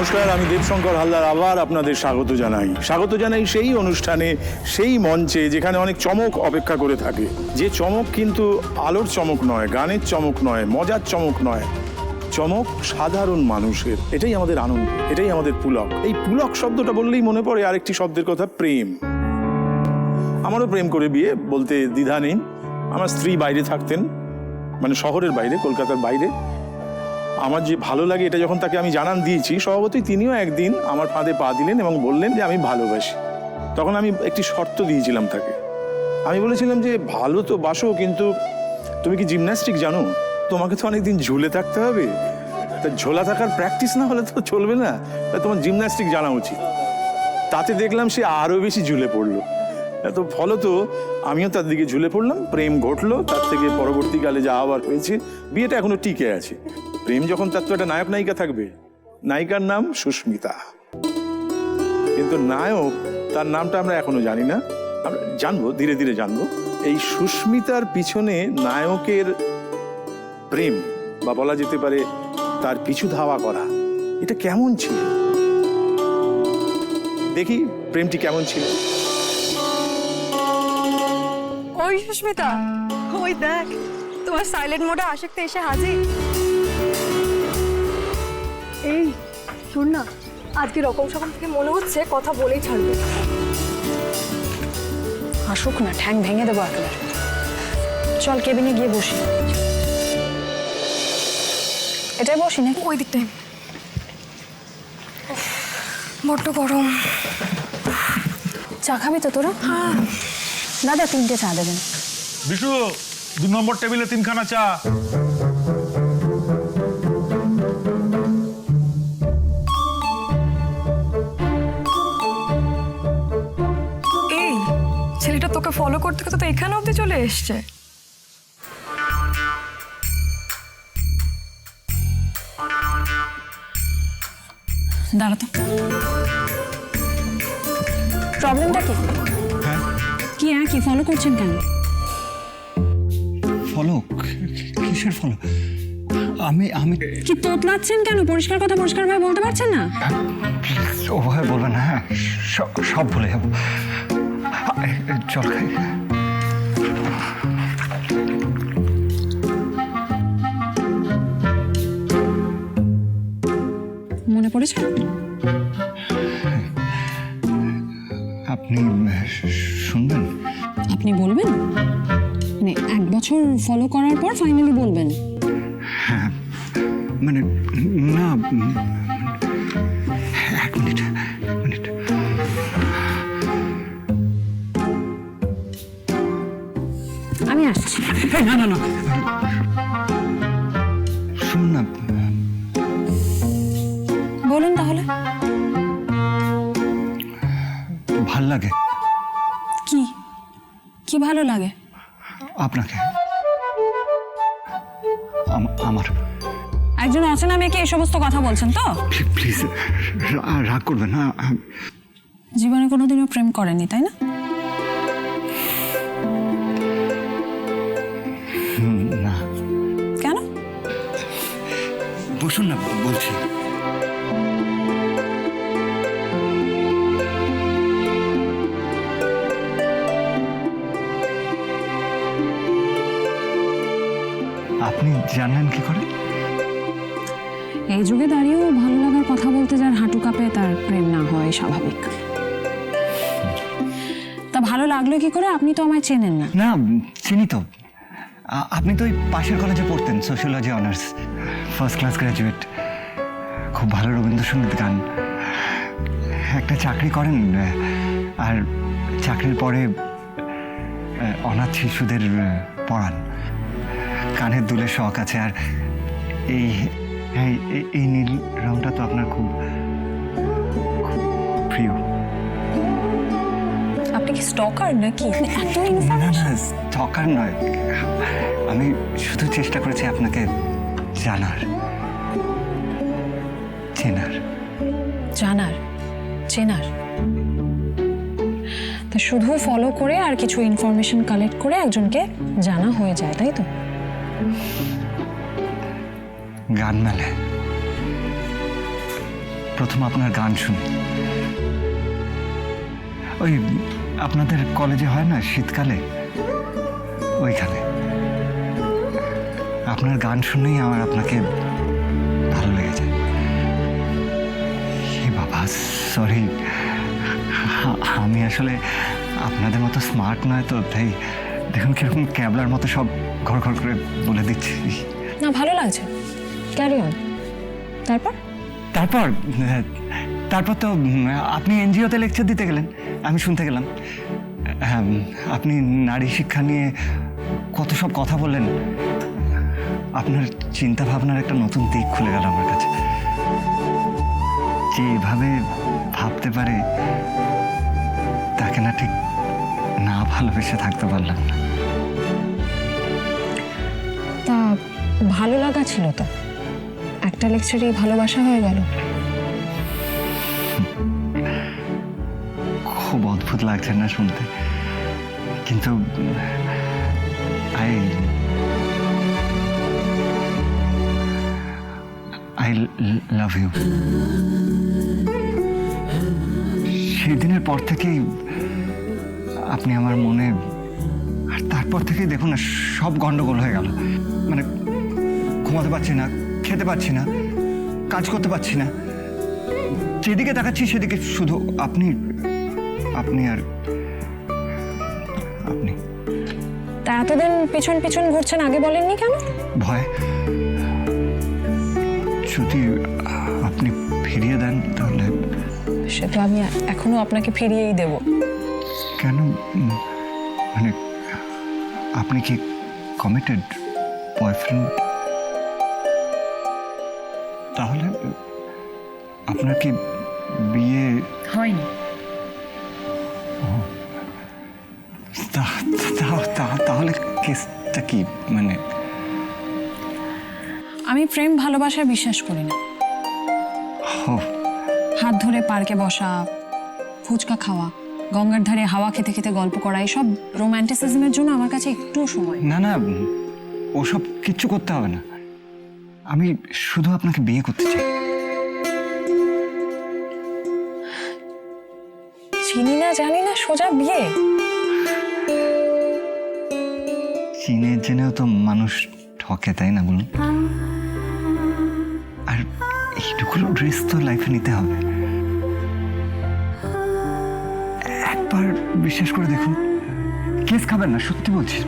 নমস্কার, আমি দেবশঙ্কর হালদার আবার আপনাদের স্বাগত জানাই সেই অনুষ্ঠানে, সেই মঞ্চে যেখানে অনেক চমক অপেক্ষা করে থাকে। যে চমক কিন্তু আলোর চমক নয়, গানের চমক নয়, মজার চমক নয়, চমক সাধারণ মানুষের। এটাই আমাদের আনন্দ, এটাই আমাদের পুলক। এই পুলক শব্দটা বললেই মনে পড়ে আরেকটি শব্দের কথা, প্রেম। আমারও প্রেম করে বিয়ে বলতে দ্বিধা নেই। আমার স্ত্রী বাইরে থাকতেন, মানে শহরের বাইরে, কলকাতার বাইরে। আমার যে ভালো লাগে এটা যখন তাকে আমি জানান দিয়েছি, স্বভাবতই তিনিও একদিন আমার ফাঁদে পা দিলেন এবং বললেন যে আমি ভালোবাসি। তখন আমি একটি শর্ত দিয়েছিলাম তাকে। আমি বলেছিলাম যে ভালো তো বাসো, কিন্তু তুমি কি জিমন্যাস্টিক জানো? তোমাকে তো অনেকদিন ঝুলে থাকতে হবে, তা ঝোলা থাকার প্র্যাকটিস না হলে তো চলবে না, তা তোমার জিমন্যাস্টিক জানা উচিত। তাতে দেখলাম সে আরও বেশি ঝুলে পড়লো। তো ফলত আমিও তার দিকে ঝুলে পড়লাম, প্রেম ঘটলো। তার থেকে পরবর্তীকালে যা আবার হয়েছে, বিয়েটা এখনো টিকে আছে। প্রেম যখন, তার তো একটা নায়ক নায়িকা থাকবে। নায়িকার নাম সুস্মিতা, কিন্তু নায়ক তার নামটা আমরা এখনো জানি না। আমরা জানবো, ধীরে ধীরে জানবো। এই সুস্মিতার পিছনে নায়কের প্রেম, বা বলা যেতে পারে তার পিছু ধাওয়া করা, এটা কেমন ছিল দেখি। প্রেমটি কেমন ছিল? ওই সুস্মিতা, ওই দেখ তোমার সাইলেন্ট মোডে আশিকতে এসে হাজির। এই শোন না, আজকে রকম সকম থেকে মনে হচ্ছে কথা বলেই ছাড়বে। আসুক না, ঠ্যাং ভেঙে দেবো একেবারে। চল কেবিনে গিয়ে বসি। এটাই বসি নাকি? ওই দিকটায় বড্ড গরম। চা খাবি তো তোরা? হ্যাঁ দাদা 3টে চা দেবেন। বিশু, 2 নম্বর টেবিলে 3খানা চা। এই ছেলেটা তোকে ফলো করতে করতে তো এখানে অবধি চলে এসছে। দাঁড়া তো, প্রবলেমটা কি? হ্যাঁ, কি কি ফলো করছেন কেন? ফলো? কিসের ফলো? আমি আমি কি তোতলাচ্ছেন কেন? পরিষ্কার কথা পরিষ্কারভাবে বলতে পারছেন না? ওভাবে বলবেন না, হ্যাঁ, সব ভুলে যাবো। চল খাই। মনে পড়েছে? আপনি শুনবেন? আপনি বলবেন? মানে 1 বছর ফলো করার পর ফাইনালি বলবেন? হ্যাঁ, মানে না, 1 মিনিট। আমি আসছি। না না না, শুনুন না। বলুন তাহলে। ভাল লাগে। কি কি ভালো লাগে আপনাকে? আমার একজন অচেনা মেয়েকে এই সমস্ত কথা বলছেন তো? প্লিজ রাগ করবেন না। জীবনে কোনোদিনও প্রেম করেনি, তাই না? না। কেন? বসুন না, বলছি। আপনি জানলেন কি করে? এই যুগে দাঁড়িয়েও ভালো লাগার কথা বলতে যার হাঁটু কাঁপে, তার প্রেম না হয় স্বাভাবিক। তা ভালো লাগলো কি করে? আপনি তো আমায় চেনেন না। না, চিনি তো। আপনি তো ওই পাশের কলেজে পড়তেন, sociology honours, first class graduate, খুব ভালো রবীন্দ্রসঙ্গীত গান। একটা চাকরি করেন, আর চাকরির পরে অনাথ শিশুদের পড়ান। কানের দুলের শখ আছে। আর এই এই নীল রংটা তো আপনার খুব প্রিয়। আপনি কি স্টকার নাকি? এত না না, স্টকার নয়। আমি শুধু চেষ্টা করেছি আপনাকে জানার, চেনার। চেনার? তা শুধু ফলো করে আর কিছু ইনফরমেশন কালেক্ট করে একজনকে জানা হয়ে যায়, তাই তো? গান মেলে প্রথম আপনার গান শুনি। ওই আপনাদের কলেজে হয় না শীতকালে, ওইখানে আপনার গান শুনেই আমার আপনাকে ভালো লেগে যায়। হে বাবা, সরি, আমি আসলে আপনাদের মতো স্মার্ট নয় তো, তাই দেখুন কিরকম ক্যাবলার মতো সব ঘর ঘর করে বলে দিচ্ছি। না, ভালো লাগছে, ক্যারি অন। তারপর তারপর তারপর তো আপনি এনজিওতে লেকচার দিতে গেলেন, আমি শুনতে গেলাম। আপনি নারী শিক্ষা নিয়ে কত সব কথা বললেন। আপনার চিন্তা ভাবনার একটা নতুন দিক খুলে গেল আমার কাছে। যে এভাবে ভাবতে পারে তাকে না ঠিক না ভালোবেসে থাকতে পারলাম না। তা ভালো লাগা ছিল তো, একটা লেকচারেই ভালোবাসা হয়ে গেল। খুব অদ্ভুত লাগছে না শুনতে, কিন্তু আই লাভ ইউ। সেই দিনের পর থেকেই আপনি আমার মনে, আর তারপর থেকেই দেখুন না সব গন্ডগোল হয়ে গেল। মানে ঘুমাতে পারছি না, খেতে পারছি না, কাজ করতে পারছি না, যেদিকে তাকাচ্ছি সেদিকে শুধু আপনি আপনি আর আপনি। তা এতদিন পিছন পিছন ঘুরছেন, আগে বলেননি কেন? ভয়, যদি আপনি ফিরিয়ে দেন তাহলে। সে তো আমি এখনো আপনাকে ফিরিয়েই দেব। কেন, মানে আপনি কি কমিটেড বয়ফ্রেন্ড? তাহলে আপনার কি বিয়ে হয়নি? তাহলে কেসটা কি? মানে আমি প্রেম ভালোবাসায় বিশ্বাস করি না। হাত ধরে পার্কে বসা, ফুচকা খাওয়া, গঙ্গার ধারে হাওয়া খেতে খেতে গল্প করা, এইসব রোম্যান্টিসিজমের জন্য আমার কাছে একটু সময়। না না, ওসব কিচ্ছু করতে হবে না। আমি শুধু আপনাকে বিয়ে করতে চাই। চিনি না জানি না, সোজা বিয়ে? চিনে জেনেও তো মানুষ ঠকে, তাই না বলুন? আর এইটুকু ড্রেস তো লাইফে নিতে হবে। একবার বিশ্বাস করে দেখুন, কেস খাবেন না, সত্যি বলছি।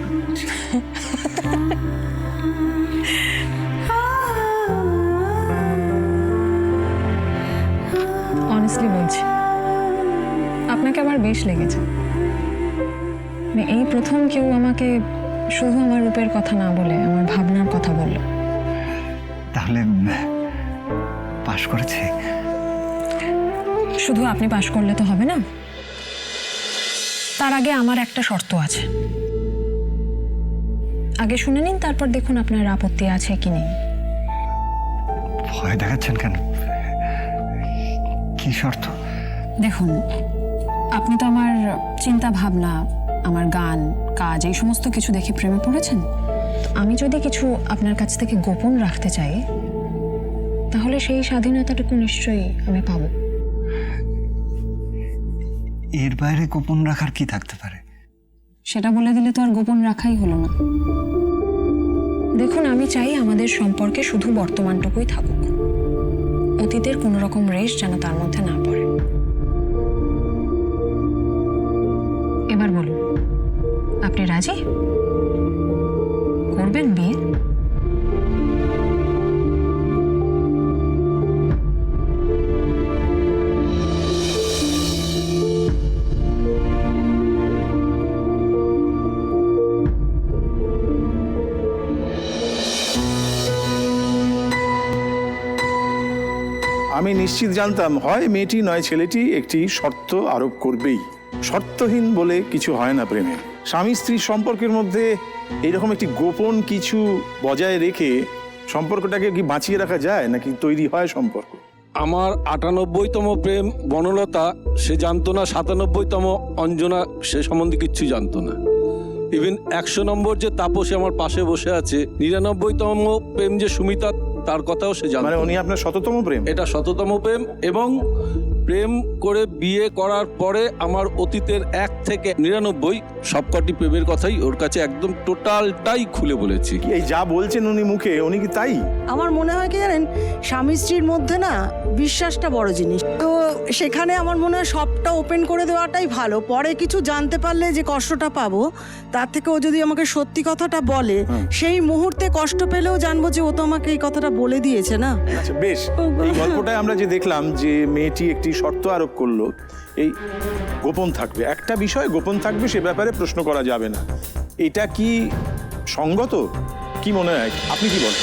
অনেস্টলি বলছি, আপনাকে আমার বেশ লেগেছে। মানে এই প্রথম কেউ আমাকে শুধু আমার রূপের কথা না বলে আমার ভাবনার কথা বলল। তাহলে পাশ করেছে? শুধু আপনি পাশ করলে তো হবে না, তার আগে আমার একটা শর্ত আছে। আগে শুনে নিন, তারপর দেখুন আপনার আপত্তি আছে কি নেই। ভয় দেখাচ্ছেন কেন? কি শর্ত? দেখুন, আপনি তো আমার চিন্তা ভাবনা, আমার গান, কাজ, এই সমস্ত কিছু দেখে প্রেমে পড়েছেন। আমি যদি কিছু আপনার কাছ থেকে গোপন রাখতে চাই, তাহলে সেই স্বাধীনতাটুকু নিশ্চয়ই আমি পাবো। এর বাইরে গোপন রাখার কি থাকতে পারে? সেটা বলে দিলে তো আর গোপন রাখাই হলো না। দেখুন, আমি চাই আমাদের সম্পর্কে শুধু বর্তমানটুকুই থাকুক, অতীতের কোনো রকম রেশ যেন তার মধ্যে না পড়ে। এবার বলুন, আপনি রাজি? করবেন বিয়ে? আমি নিশ্চিত জানতাম হয় মেয়েটি নয় ছেলেটি একটি শর্ত আরোপ করবেই। শর্তহীন বলে কিছু হয় না প্রেমে। স্বামী স্ত্রীর সম্পর্কের মধ্যে এইরকম একটি গোপন কিছু বজায় রেখে সম্পর্কটাকে কি বাঁচিয়ে রাখা যায়, নাকি তৈরি হয় সম্পর্ক? আমার 98তম প্রেম বনলতা, সে জানতো না 97তম অঞ্জনা সে সম্বন্ধে কিচ্ছু জানতো না। ইভেন 100 নম্বর যে তাপসী আমার পাশে বসে আছে, 99তম প্রেম যে সুমিতা, তার কথাও সে জানতো মানে না। উনি আপনার শততম প্রেম? এটা শততম প্রেম, এবং প্রেম করে বিয়ে করার পরে আমার অতীতের 1 থেকে 99 সবকটি প্রেমের কথাই ওর কাছে একদম টোটালটাই খুলে বলেছি। এই যা বলছেন উনি মুখে, উনি কি তাই? আমার মনে হয় কি জানেন, স্বামী স্ত্রীর মধ্যে না বিশ্বাসটা বড় জিনিস। তো সেখানে আমার মনে হয় সবটা ওপেন করে দেওয়াটাই ভালো। পরে কিছু জানতে পারলে যে কষ্টটা পাবো, তার থেকে ও যদি আমাকে সত্যি কথাটা বলে, সেই মুহূর্তে কষ্ট পেলেও জানবো যে ও তো আমাকে এই কথাটা বলে দিয়েছে না। আচ্ছা বেশ, এই গল্পটায় আমরা যে দেখলাম যে মেয়েটি একটি শর্ত আরোপ করলো, এই গোপন থাকবে, একটা বিষয় গোপন থাকবে, সে ব্যাপারে প্রশ্ন করা যাবে না। এটা কি সঙ্গত? কি মনে হয়, আপনি কি বলেন?